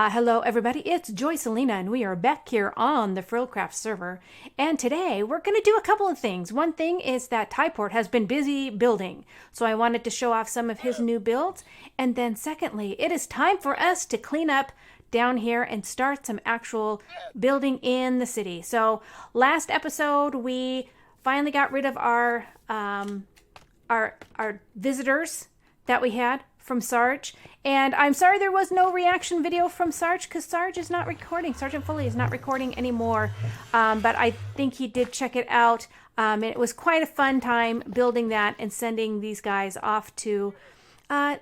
Hello everybody, it's Joycelina and we are back here on the FrilCraft server. And today we're going to do a couple of things. One thing is that Typort has been busy building, so I wanted to show off some of his new builds. And then secondly, it is time for us to clean up down here and start some actual building in the city. So last episode we finally got rid of our visitors that we had from Sarge. And I'm sorry there was no reaction video from Sarge because Sarge is not recording. Sergeant Foley is not recording anymore. But I think he did check it out. And it was quite a fun time building that and sending these guys off to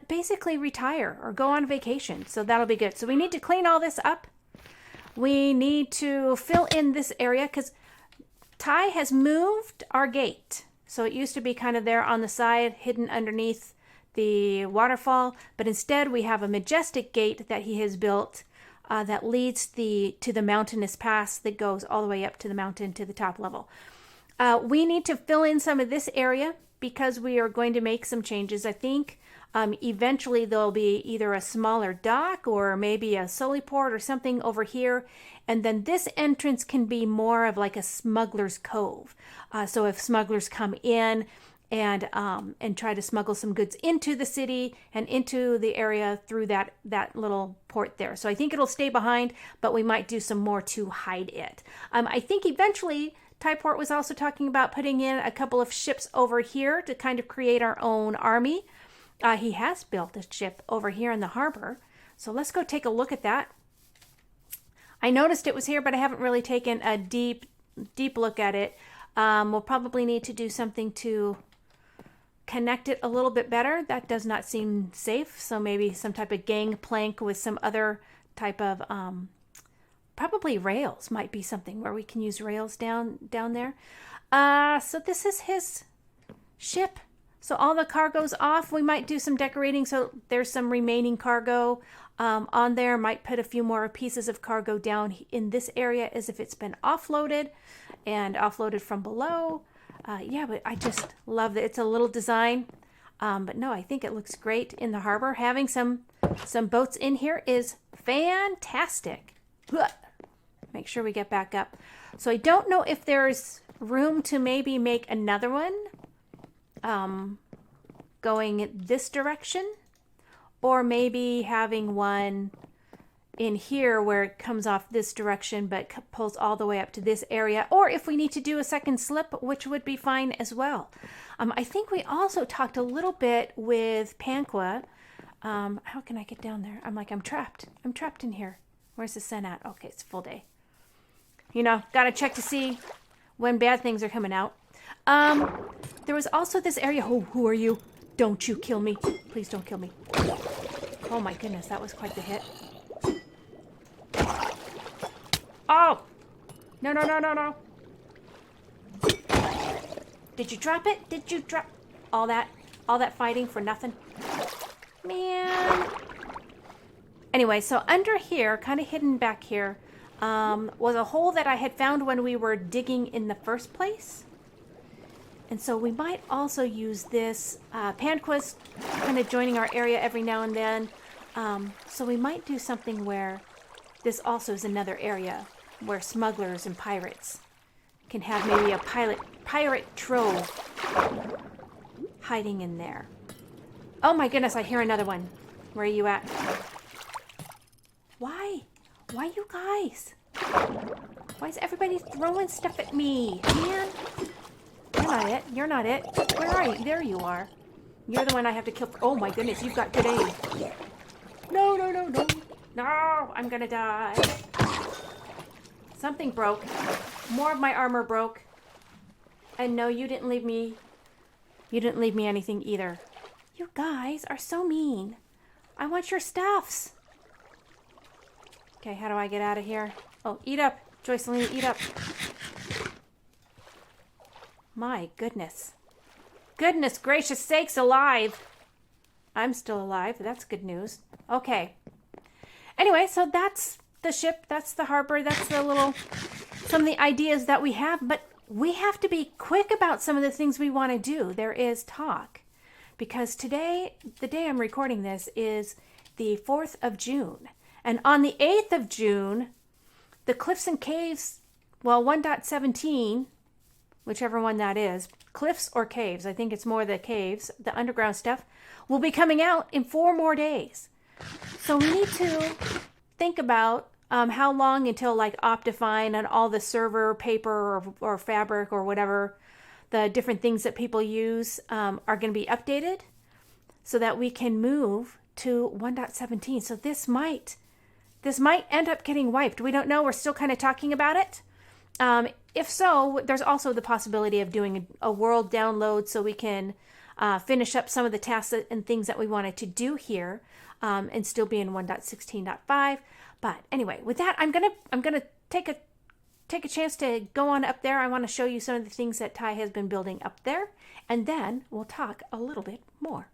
basically retire or go on vacation. So that'll be good. So we need to clean all this up. We need to fill in this area because Ty has moved our gate. So it used to be kind of there on the side, hidden underneath the waterfall, but instead we have a majestic gate that he has built that leads to the mountainous pass that goes all the way up to the mountain to the top level. We need to fill in some of this area because we are going to make some changes. I think eventually there'll be either a smaller dock or maybe a soliport or something over here, and then this entrance can be more of like a smuggler's cove. So if smugglers come in and try to smuggle some goods into the city and into the area through that little port there. So I think it'll stay behind, but we might do some more to hide it. I think eventually Typort was also talking about putting in a couple of ships over here to kind of create our own army. He has built a ship over here in the harbor. So let's go take a look at that. I noticed it was here, but I haven't really taken a deep look at it. We'll probably need to do something to connect it a little bit better. That does not seem safe. So maybe some type of gangplank with some other type of, probably rails might be something where we can use rails down there. So this is his ship. So all the cargo's off. We might do some decorating. So there's some remaining cargo on there. Might put a few more pieces of cargo down in this area as if it's been offloaded and offloaded from below. Yeah, but I just love that it's a little design. But no, I think it looks great in the harbor. Having some boats in here is fantastic. Make sure we get back up. So I don't know if there's room to maybe make another one going this direction, or maybe having one in here where it comes off this direction but pulls all the way up to this area, or if we need to do a second slip, which would be fine as well. I think we also talked a little bit with Panqua. How can I get down there? I'm trapped in here. Where's the sun at? Okay, it's full day. You know, gotta check to see when bad things are coming out. There was also this area. Oh, who are you? Don't you kill me. Please don't kill me. Oh my goodness, that was quite the hit. Oh! No. Did you drop it? Did you drop all that fighting for nothing? Man. Anyway, so under here, kind of hidden back here, was a hole that I had found when we were digging in the first place. And so we might also use this. Panqua's kind of joining our area every now and then. So we might do something where this also is another area where smugglers and pirates can have maybe a pirate trove hiding in there. Oh my goodness, I hear another one. Where are you at? Why? Why you guys? Why is everybody throwing stuff at me? Man, you're not it. Where are you? There you are. You're the one I have to kill. Oh my goodness, you've got good aim. No. No, I'm gonna die. Something broke. More of my armor broke. And no, you didn't leave me anything either. You guys are so mean. I want your stuffs. Okay, how do I get out of here? Oh, eat up. Joycelina, eat up. My goodness. Goodness gracious sakes alive. I'm still alive. That's good news. Okay. Anyway, so that's the ship. That's the harbor. That's some of the ideas that we have. But we have to be quick about some of the things we want to do. There is talk. Because today, the day I'm recording this, is the 4th of June. And on the 8th of June, the Cliffs and Caves, well, 1.17, whichever one that is, Cliffs or Caves, I think it's more the caves, the underground stuff, will be coming out in 4 more days. So we need to think about how long until like Optifine and all the server paper or fabric or whatever the different things that people use are going to be updated so that we can move to 1.17. So this might end up getting wiped. We don't know. We're still kind of talking about it. If so, there's also the possibility of doing a world download so we can finish up some of the tasks and things that we wanted to do here and still be in 1.16.5. But anyway, with that, I'm gonna take a chance to go on up there. I want to show you some of the things that Ty has been building up there, and then we'll talk a little bit more.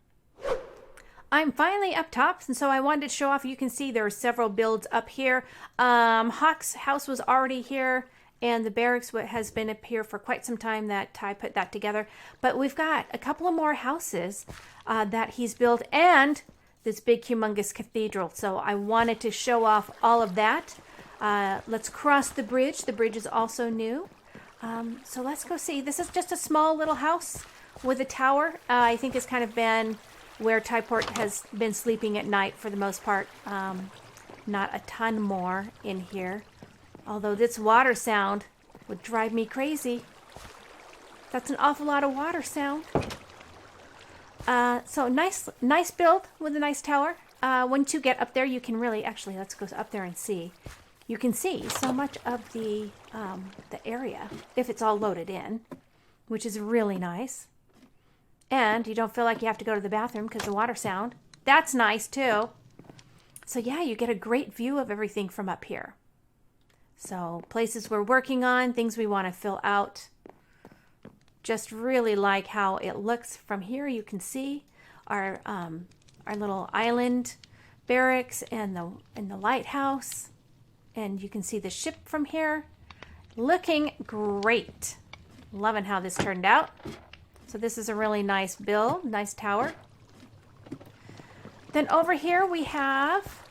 I'm finally up top, and so I wanted to show off. You can see there are several builds up here. Hawk's house was already here, and the barracks has been up here for quite some time that Ty put that together. But we've got a couple of more houses that he's built, and this big humongous cathedral. So I wanted to show off all of that. Let's cross the bridge. The bridge is also new. So let's go see. This is just a small little house with a tower. I think it's kind of been where Typort has been sleeping at night for the most part. Not a ton more in here. Although this water sound would drive me crazy. That's an awful lot of water sound. So nice build with a nice tower. Once you get up there, you can really, actually, let's go up there and see. You can see so much of the area if it's all loaded in, which is really nice. And you don't feel like you have to go to the bathroom because the water sound. That's nice too. So yeah, you get a great view of everything from up here. So places we're working on, things we want to fill out. Just really like how it looks from here. You can see our little island barracks and the lighthouse. And you can see the ship from here. Looking great. Loving how this turned out. So this is a really nice build, nice tower. Then over here we have,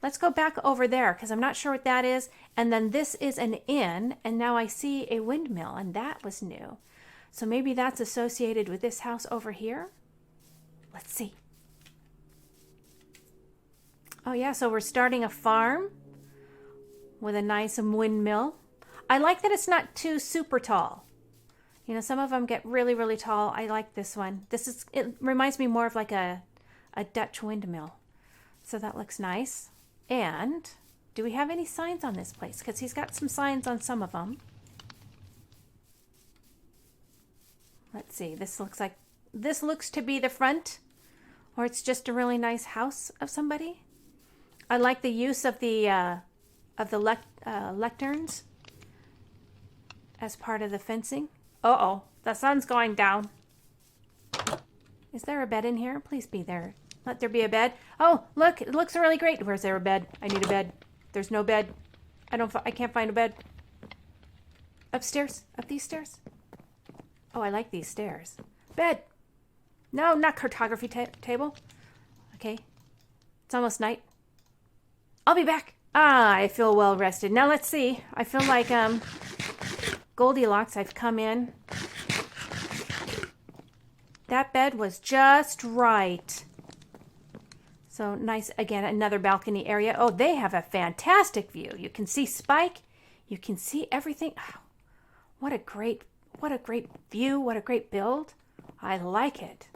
let's go back over there because I'm not sure what that is. And then this is an inn, and now I see a windmill, and that was new. So maybe that's associated with this house over here. Let's see. Oh yeah, so we're starting a farm with a nice windmill. I like that it's not too super tall. You know, some of them get really, really tall. I like this one. It reminds me more of like a Dutch windmill. So that looks nice. And do we have any signs on this place? Because he's got some signs on some of them. Let's see. This looks to be the front, or it's just a really nice house of somebody. I like the use of the lecterns as part of the fencing. Uh-oh, the sun's going down. Is there a bed in here? Please be there. Let there be a bed. Oh, look, it looks really great. Where's there a bed? I need a bed. There's no bed. I can't find a bed. Upstairs? Up these stairs? Oh, I like these stairs. Bed. No, not cartography table. Okay. It's almost night. I'll be back. Ah, I feel well rested. Now let's see. I feel like Goldilocks. I've come in. That bed was just right. So nice. Again, another balcony area. Oh, they have a fantastic view. You can see Spike. You can see everything. Oh, what a great view. What a great build. I like it.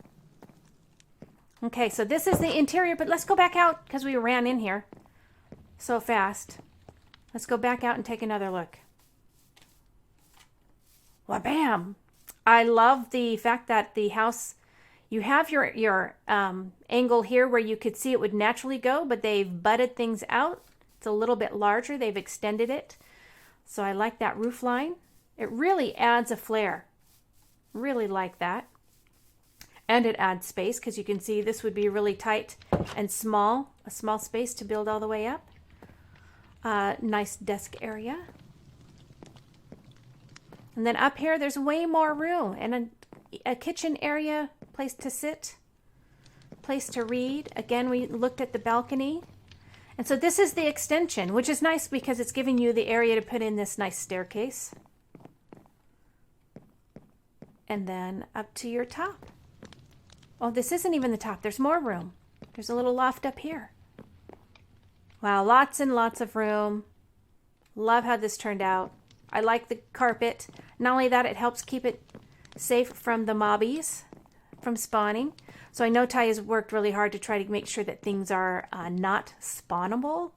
Okay, so this is the interior, but let's go back out because we ran in here so fast. Let's go back out and take another look. Wha-bam! I love the fact that the house, you have your angle here where you could see it would naturally go, but they've butted things out. It's a little bit larger. They've extended it. So I like that roof line. It really adds a flair. Really like that. And it adds space because you can see this would be really tight and small, a small space to build all the way up. Nice desk area. And then up here, there's way more room and a kitchen area, place to sit. place to read. Again, we looked at the balcony. And so this is the extension, which is nice because it's giving you the area to put in this nice staircase. And then up to your top. Oh, this isn't even the top. There's more room. There's a little loft up here. Wow, lots and lots of room. Love how this turned out. I like the carpet. Not only that, it helps keep it safe from the mobbies from spawning. So I know Ty has worked really hard to try to make sure that things are not spawnable,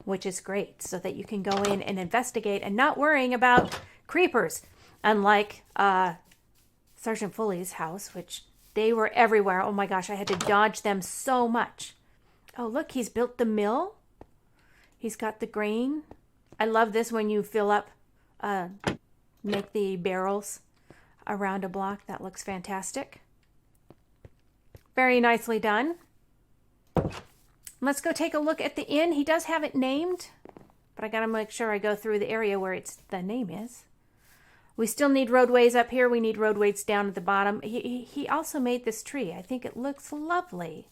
which is great, so that you can go in and investigate and not worrying about creepers. Unlike Sergeant Foley's house, which they were everywhere. Oh my gosh, I had to dodge them so much. Oh, look, he's built the mill. He's got the grain. I love this when you fill up, make the barrels around a block. That looks fantastic. Very nicely done. Let's go take a look at the inn. He does have it named, but I gotta make sure I go through the area where the name is. We still need roadways up here. We need roadways down at the bottom. He also made this tree. I think it looks lovely.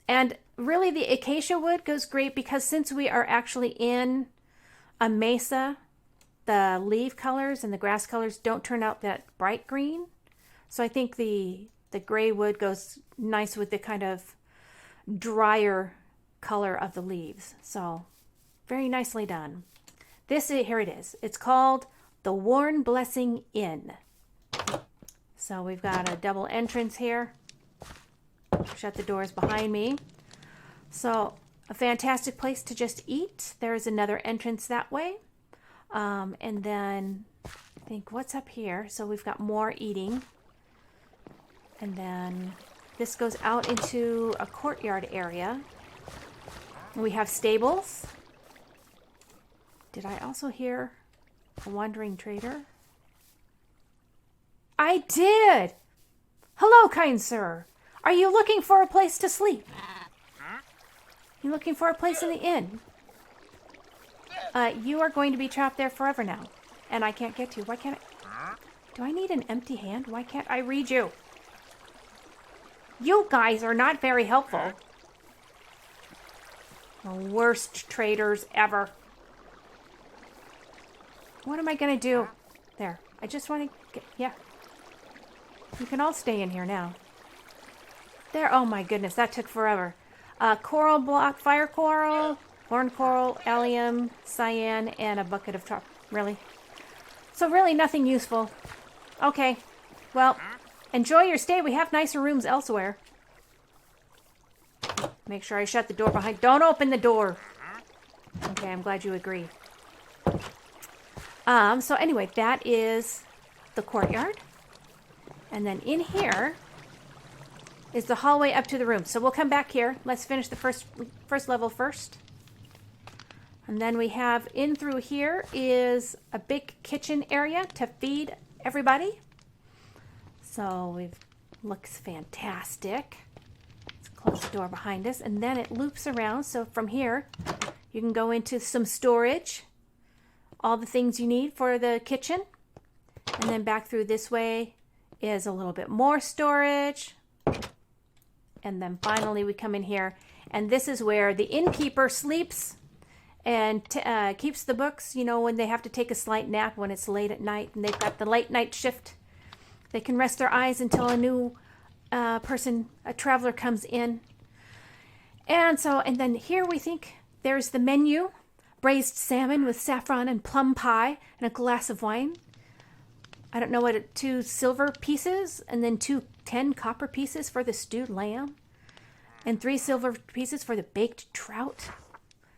And really the acacia wood goes great because since we are actually in a mesa, the leaf colors and the grass colors don't turn out that bright green. So I think the gray wood goes nice with the kind of drier color of the leaves. So very nicely done. Here it is. It's called the Worn Blessing Inn. So we've got a double entrance here. Shut the doors behind me. So a fantastic place to just eat. There's another entrance that way. And then I think what's up here? So we've got more eating. And then this goes out into a courtyard area. We have stables. Did I also hear a wandering trader? I did! Hello, kind sir. Are you looking for a place to sleep? You looking for a place in the inn? You are going to be trapped there forever now. And I can't get to you. Why can't I? Do I need an empty hand? Why can't I read you? You guys are not very helpful. The worst traders ever. What am I going to do? There. I just want to get... Yeah. You can all stay in here now. There. Oh my goodness. That took forever. Coral block, fire coral, horn coral, allium, cyan, and a bucket of top. Really? So really nothing useful. Okay. Well... Enjoy your stay. We have nicer rooms elsewhere. Make sure I shut the door behind. Don't open the door. Okay, I'm glad you agree. So anyway, that is the courtyard. And then in here is the hallway up to the room. So we'll come back here. Let's finish the first level first. And then we have in through here is a big kitchen area to feed everybody. So it looks fantastic. Let's close the door behind us. And then it loops around. So from here, you can go into some storage. All the things you need for the kitchen. And then back through this way is a little bit more storage. And then finally we come in here. And this is where the innkeeper sleeps and keeps the books, you know, when they have to take a slight nap when it's late at night and they've got the late night shift. They can rest their eyes until a new a traveler comes in. And then here we think there's the menu. Braised salmon with saffron and plum pie and a glass of wine. I don't know what, 2 silver pieces and then 2 10 copper pieces for the stewed lamb. And 3 silver pieces for the baked trout.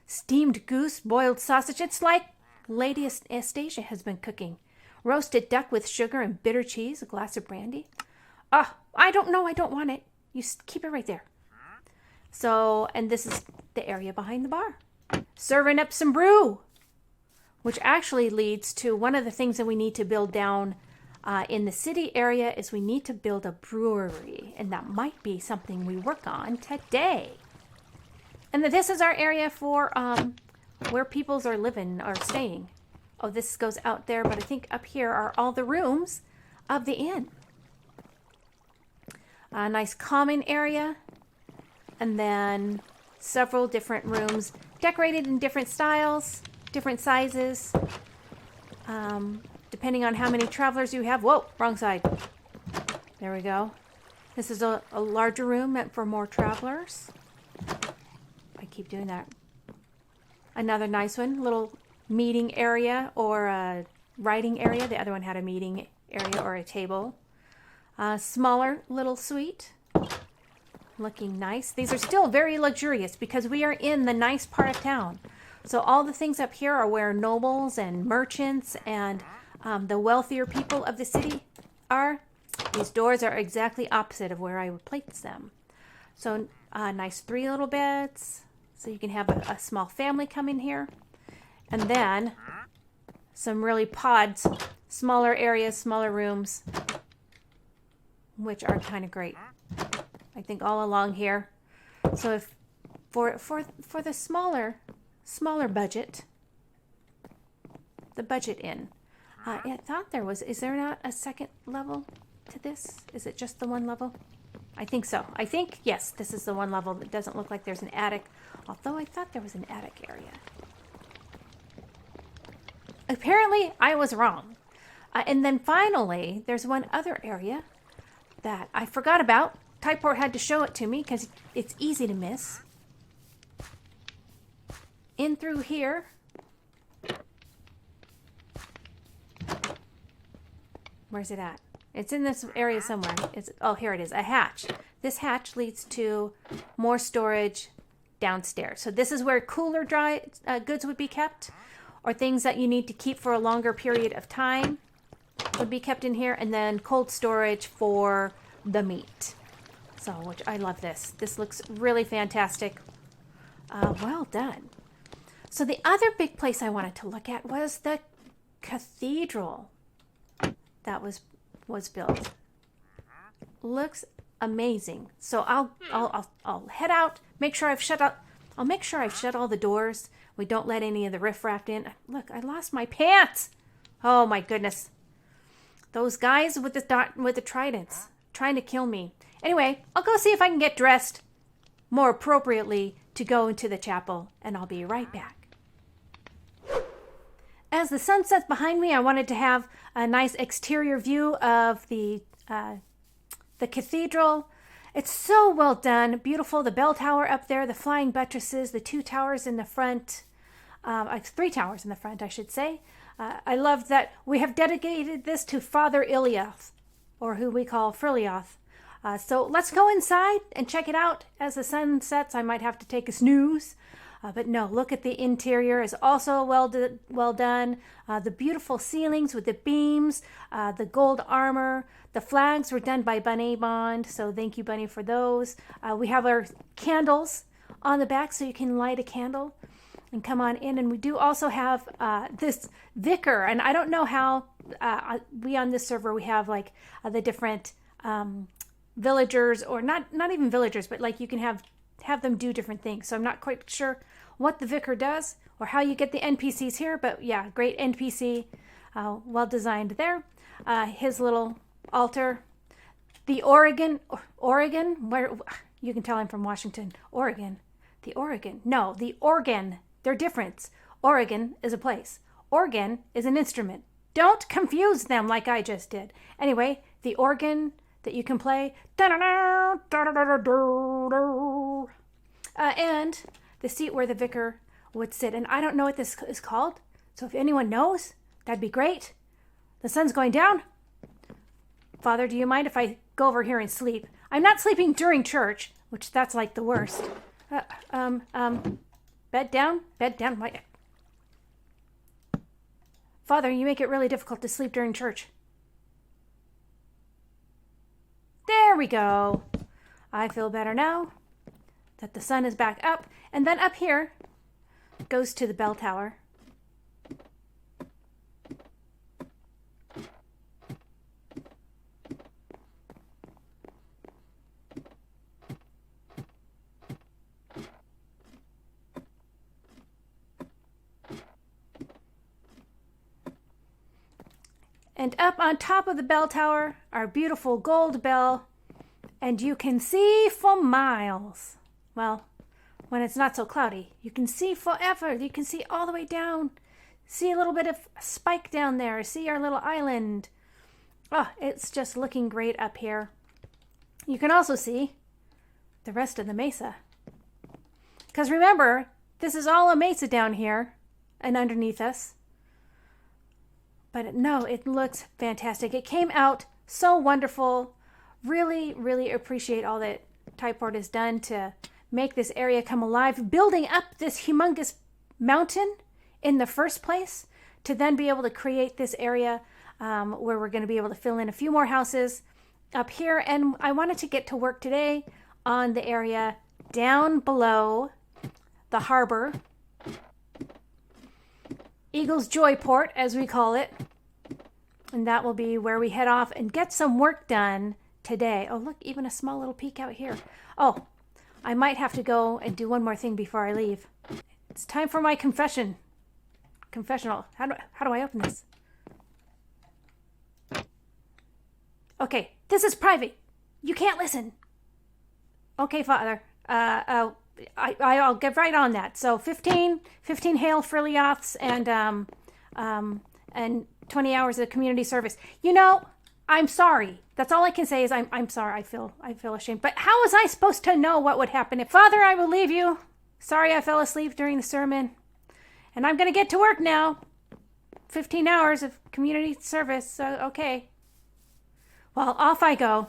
Steamed goose, boiled sausage. It's like Lady Astasia has been cooking. Roasted duck with sugar and bitter cheese, a glass of brandy. I don't know. I don't want it. You keep it right there. So, and this is the area behind the bar. Serving up some brew, which actually leads to one of the things that we need to build down in the city area is we need to build a brewery. And that might be something we work on today. And this is our area for where peoples are living or staying. Oh, this goes out there, but I think up here are all the rooms of the inn. A nice common area, and then several different rooms decorated in different styles, different sizes, depending on how many travelers you have. Whoa, wrong side. There we go. This is a larger room meant for more travelers. I keep doing that. Another nice one, little meeting area or a writing area. The other one had a meeting area or a table. Smaller little suite. Looking nice. These are still very luxurious because we are in the nice part of town. So all the things up here are where nobles and merchants and the wealthier people of the city are. These doors are exactly opposite of where I would place them. So nice 3 little beds. So you can have a small family come in here. And then some really pods, smaller areas, smaller rooms, which are kind of great. I think all along here. So if for the smaller budget, the budget inn. I thought there was. Is there not a second level to this? Is it just the one level? I think so. I think, yes, this is the one level. It doesn't look like there's an attic, although I thought there was an attic area. Apparently, I was wrong. And then finally, there's one other area that I forgot about. Typort had to show it to me because it's easy to miss. In through here. Where's it at? It's in this area somewhere. Oh, here it is. A hatch. This hatch leads to more storage downstairs. So this is where cooler dry goods would be kept, or things that you need to keep for a longer period of time would be kept in here, and then cold storage for the meat. So, which I love this. This looks really fantastic. Well done. So the other big place I wanted to look at was the cathedral that was built. Looks amazing. So I'll head out. I'll make sure I've shut all the doors. We don't let any of the riffraff in. Look, I lost my pants. Oh my goodness. Those guys with the tridents trying to kill me. Anyway, I'll go see if I can get dressed more appropriately to go into the chapel, and I'll be right back. As the sun sets behind me, I wanted to have a nice exterior view of the cathedral. It's so well done, beautiful. The bell tower up there, the flying buttresses, the 2 towers in the front, 3 towers in the front, I should say. I love that we have dedicated this to Father Ilioth, or who we call FrilCraft. So let's go inside and check it out. As the sun sets, I might have to take a snooze. But no, look at the interior. Is also well done. The beautiful ceilings with the beams, the gold armor. The flags were done by Bunny Bond, so thank you, Bunny, for those. We have our candles on the back, so you can light a candle and come on in. And we do also have this vicar, and I don't know how we on this server, we have like the different villagers, or not even villagers, but like you can have them do different things. So I'm not quite sure what the vicar does or how you get the NPCs here, but yeah, great NPC, well designed there. His little altar, the Oregon, where you can tell I'm from Washington, Oregon, the organ, they're different. Oregon is a place. Organ is an instrument. Don't confuse them like I just did. Anyway, the organ that you can play, and the seat where the vicar would sit. And I don't know what this is called, so if anyone knows, that'd be great. The sun's going down. Father, do you mind if I go over here and sleep? I'm not sleeping during church, which that's like the worst. Bed down. Father, you make it really difficult to sleep during church. There we go. I feel better now that the sun is back up. And then up here goes to the bell tower. And up on top of the bell tower, our beautiful gold bell and you can see for miles. Well, when it's not so cloudy, you can see forever. You can see all the way down. See a little bit of spike down there. See our little island. Oh, it's just looking great up here. You can also see the rest of the mesa. Because remember, this is all a mesa down here and underneath us. But no, it looks fantastic. It came out so wonderful. Really, really appreciate all that Typort has done to make this area come alive. Building up this humongous mountain in the first place to then be able to create this area where we're going to be able to fill in a few more houses up here. And I wanted to get to work today on the area down below the harbor. Eagle's Joyport, as we call it. And that will be where we head off and get some work done today. Oh, look, even a small little peek out here. Oh, I might have to go and do one more thing before I leave. It's time for my confessional. How do I open this? Okay, this is private. You can't listen. Okay, Father. I'll get right on that. So 15 Hail Frilioths and 20 hours of community service. You know, I'm sorry. That's all I can say is I'm sorry. I feel ashamed. But how was I supposed to know what would happen? Father, I will leave you. Sorry I fell asleep during the sermon. And I'm going to get to work now. 15 hours of community service. So, okay. Well, off I go.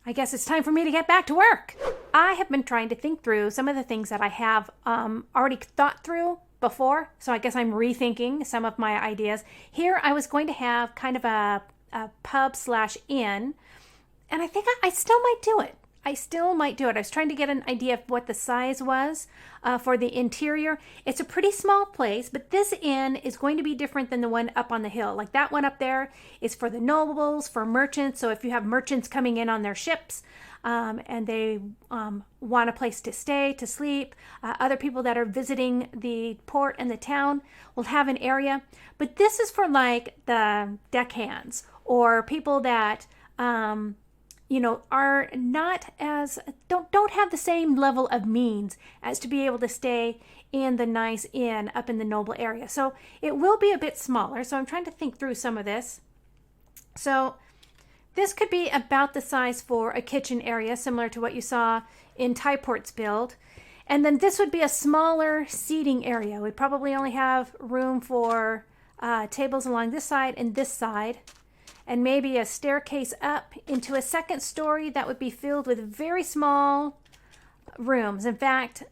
I guess it's time for me to get back to work. I have been trying to think through some of the things that I have already thought through before. So I guess I'm rethinking some of my ideas. Here I was going to have kind of a pub/inn. And I think I still might do it. I was trying to get an idea of what the size was for the interior. It's a pretty small place, but this inn is going to be different than the one up on the hill. Like that one up there is for the nobles, for merchants. So if you have merchants coming in on their ships and they want a place to stay, to sleep, other people that are visiting the port and the town will have an area. But this is for like the deckhands or people that are not as, don't have the same level of means as to be able to stay in the nice inn up in the noble area. So it will be a bit smaller. So I'm trying to think through some of this. So this could be about the size for a kitchen area, similar to what you saw in Typort's build. And then this would be a smaller seating area. We'd probably only have room for tables along this side and this side. And maybe a staircase up into a second story that would be filled with very small rooms. In fact,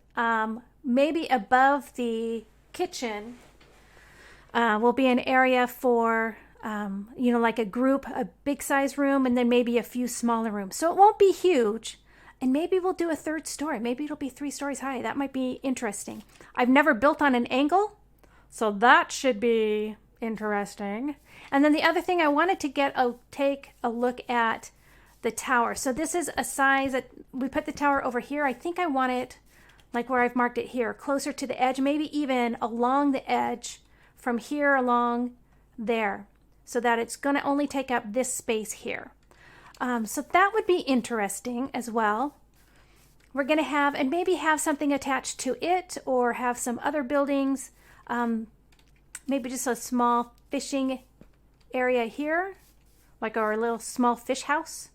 maybe above the kitchen will be an area for, like a group, a big size room, and then maybe a few smaller rooms. So it won't be huge. And maybe we'll do a third story. Maybe it'll be 3 stories high. That might be interesting. I've never built on an angle, so that should be interesting. And then the other thing, I wanted to take a look at the tower. So this is a size that we put the tower over here. I think I want it like where I've marked it here, closer to the edge, maybe even along the edge from here along there, so that it's going to only take up this space here. So that would be interesting as well. We're going to have, and maybe have something attached to it or have some other buildings. Maybe just a small fishing area here, like our little small fish house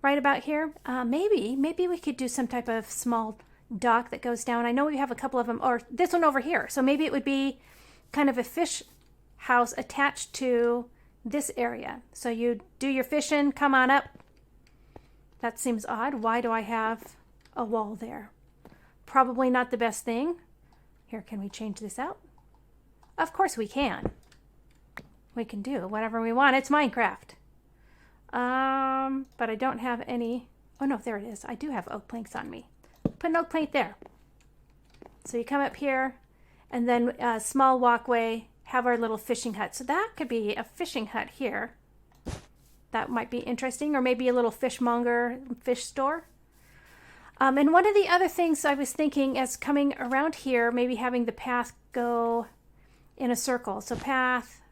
right about here. Maybe we could do some type of small dock that goes down. I know we have a couple of them, or this one over here. So maybe it would be kind of a fish house attached to this area. So you do your fishing, come on up. That seems odd. Why do I have a wall there? Probably not the best thing. Here, can we change this out? Of course we can. We can do whatever we want. It's Minecraft. But I don't have any. Oh no, there it is. I do have oak planks on me. Put an oak plank there. So you come up here and then a small walkway, have our little fishing hut. So that could be a fishing hut here. That might be interesting. Or maybe a little fishmonger, fish store. And one of the other things I was thinking as coming around here, maybe having the path go in a circle. So path,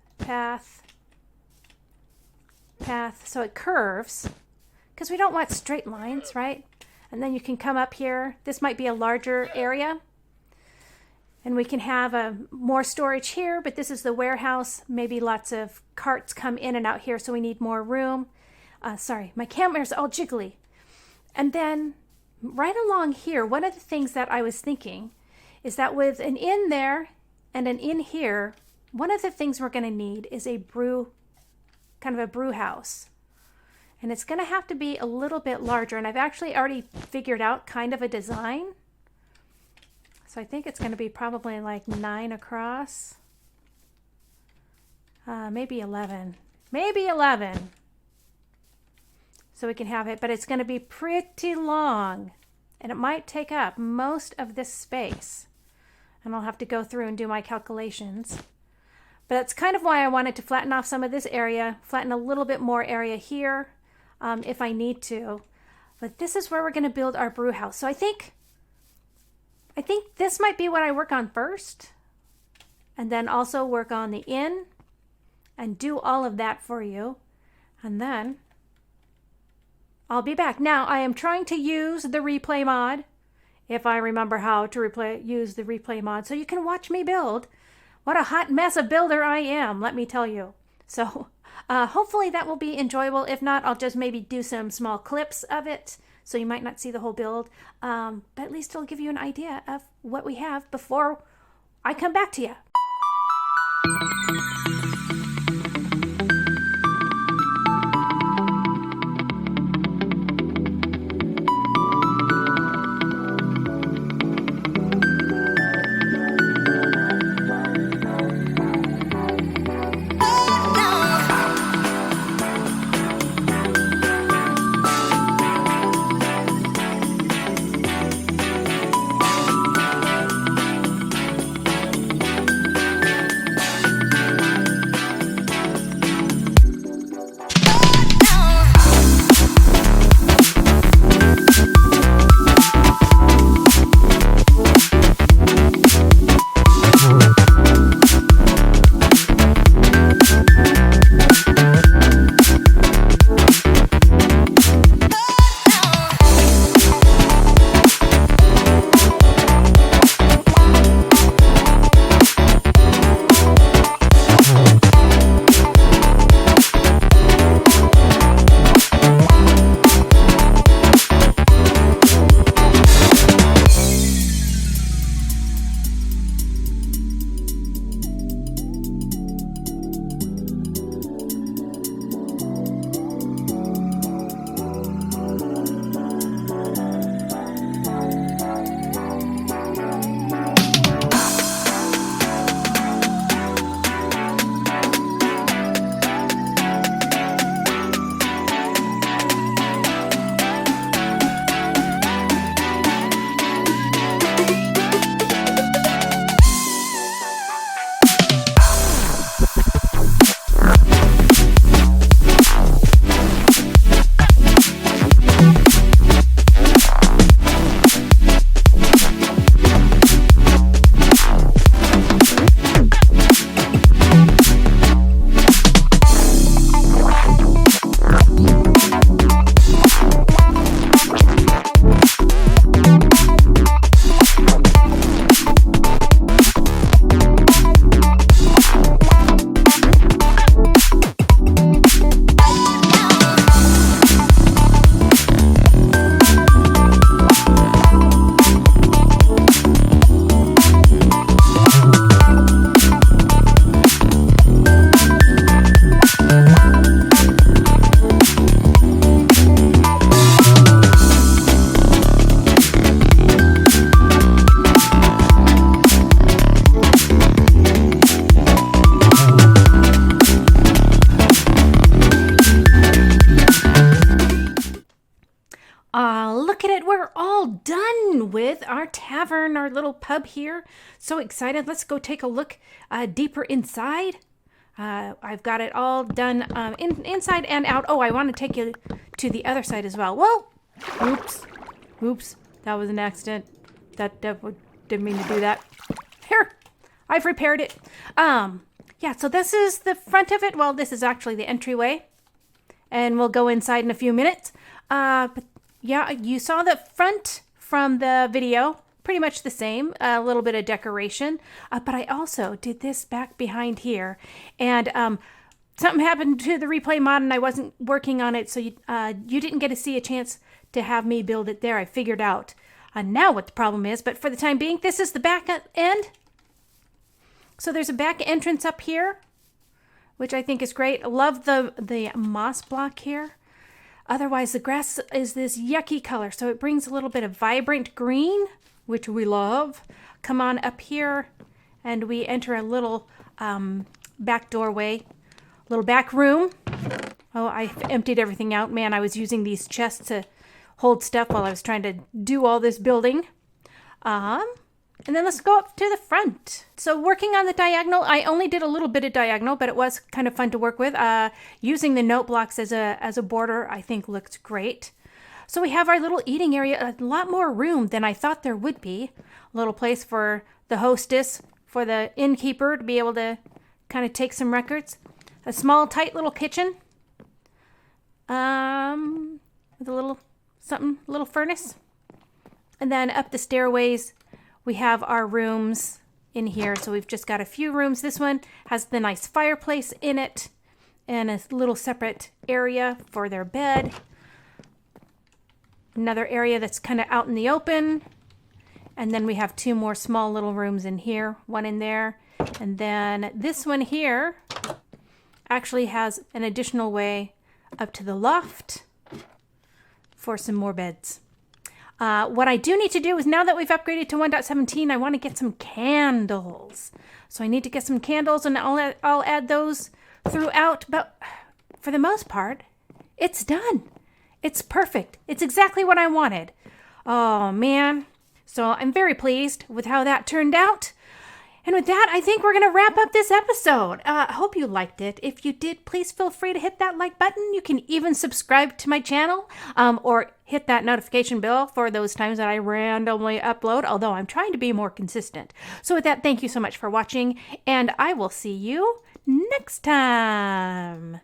so it curves. because we don't want straight lines, right? And then you can come up here. This might be a larger area. And we can have more storage here, but this is the warehouse. Maybe lots of carts come in and out here, so we need more room. Sorry, my camera's all jiggly. And then right along here, one of the things that I was thinking is that with an inn there and an inn here, one of the things we're going to need is a kind of a brew house. And it's going to have to be a little bit larger. And I've actually already figured out kind of a design. So I think it's going to be probably like 9 across. Maybe 11. Maybe 11. So we can have it, but it's going to be pretty long. And it might take up most of this space. And I'll have to go through and do my calculations. But that's kind of why I wanted to flatten off some of this area, flatten a little bit more area here if I need to. But this is where we're going to build our brew house. So I think this might be what I work on first, and then also work on the inn and do all of that for you. And then I'll be back. Now, I am trying to use the replay mod, if I remember how to use the replay mod, so you can watch me build. What a hot mess of builder I am, let me tell you. So hopefully that will be enjoyable. If not, I'll just maybe do some small clips of it. So you might not see the whole build, but at least it'll give you an idea of what we have before I come back to you. Look at it. We're all done with our tavern, our little pub here. So excited. Let's go take a look deeper inside. I've got it all done inside and out. Oh, I want to take you to the other side as well. Whoa! Oops. That was an accident. Didn't mean to do that. Here, I've repaired it. Yeah, so this is the front of it. Well, this is actually the entryway. And we'll go inside in a few minutes. But yeah, you saw the front from the video. Pretty much the same, a little bit of decoration. But I also did this back behind here. And something happened to the replay mod and I wasn't working on it. So you didn't get to see a chance to have me build it there. I figured out now what the problem is. But for the time being, this is the back end. So there's a back entrance up here, which I think is great. I love the moss block here. Otherwise, the grass is this yucky color. So it brings a little bit of vibrant green, which we love. Come on up here and we enter a little back doorway, little back room. Oh, I emptied everything out. Man, I was using these chests to hold stuff while I was trying to do all this building. And then let's go up to the front. So working on the diagonal, I only did a little bit of diagonal, but it was kind of fun to work with. Using the note blocks as a border, I think looked great. So we have our little eating area, a lot more room than I thought there would be. A little place for the hostess, for the innkeeper to be able to kind of take some records. A small, tight little kitchen. With a little little furnace. And then up the stairways, we have our rooms in here. So we've just got a few rooms. This one has the nice fireplace in it and a little separate area for their bed. Another area that's kind of out in the open. And then we have two more small little rooms in here, one in there. And then this one here actually has an additional way up to the loft for some more beds. What I do need to do is, now that we've upgraded to 1.17, I want to get some candles. So I need to get some candles and I'll add those throughout. But for the most part, it's done. It's perfect. It's exactly what I wanted. Oh, man. So I'm very pleased with how that turned out. And with that, I think we're going to wrap up this episode. I hope you liked it. If you did, please feel free to hit that like button. You can even subscribe to my channel or hit that notification bell for those times that I randomly upload, although I'm trying to be more consistent. So with that, thank you so much for watching, and I will see you next time.